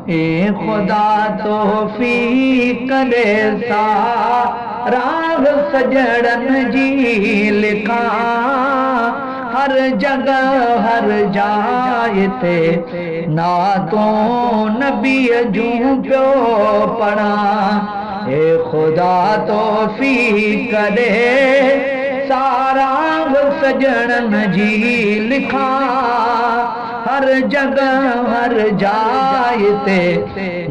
ए खुदा तौफीक करे राह सजड़न जी लिखा हर जगह हर जाए ते नातों नबी जूं प्यो पढ़ा। ए खुदा तौफीक करे सारा सजड़न जी लिखा हर जगह हर जाए ते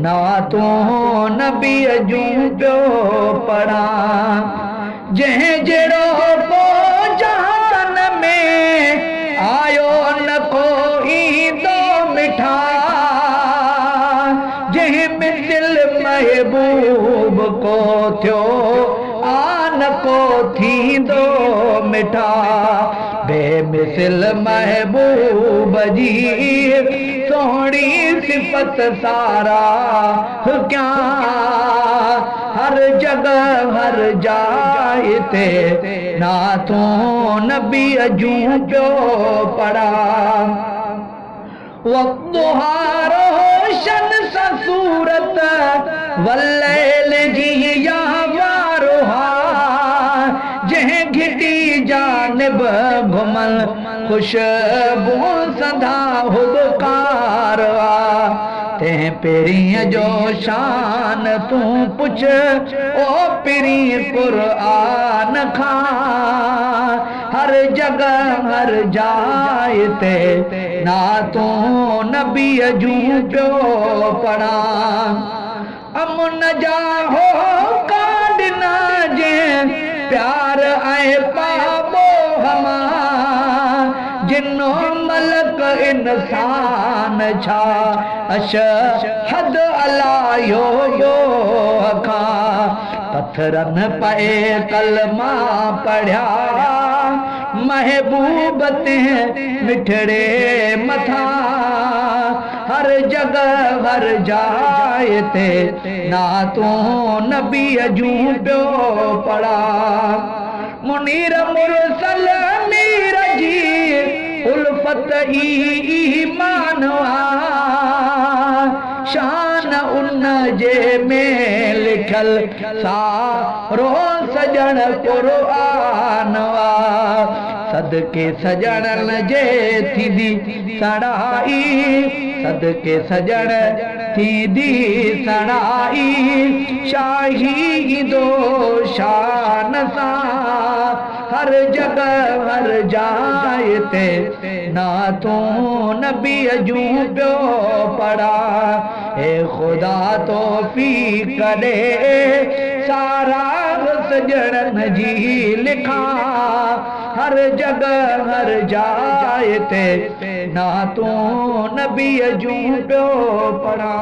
नातों नबी जूं प्यो पढ़ा। जंहिं जहिड़ो को जहान में आयो न कोई दो मिठा जंहिं में दिल महबूब को थियो आन को थी दो मिठा। बेमिसल महबूब जी सोहणी सिफत सारा क्या हर जगह हर जाए ते नातों नबी जूं प्यो पढ़ा। वक़्तुहा रोशन सा सूरत वल्लैल जी या वारुहा जंहिं घिटी जानिब घुमल खुशबू सदा हुबकार तंहिं पेरीं जो शान तूं पुछ ओ पेरीं क़ुरआन खां हर जगह हर जाए ते नातों नबी जूं प्यो पढ़ा। अमुन जा हो कांडना जे प्यार ऐं पाबो हमा जिन्नो मलक इंसान छा अशहद अला यो अखा पत्थरन पे कलमा पढ़िया महबूब ते मिठड़े मथा हर जगह हर जाए ते नातों नबी जूं प्यो पढ़ा। मुनीर मुरसल मीर जी उल्फत ईमानवा शान उन जे में लिखल सारो सजण क़ुरआनवा सदके सजणन जे थींदी सड़ाई सदके सजण थींदी सड़ाई शाही दो शान सां हर जगह हर जाए ते नातों नबी जूं प्यो पढ़ा। ए खुदा तौफीक करे सारा सजड़न जी लिखा हर जगह हर जाए ते नातों नबी जूं प्यो पढ़ा।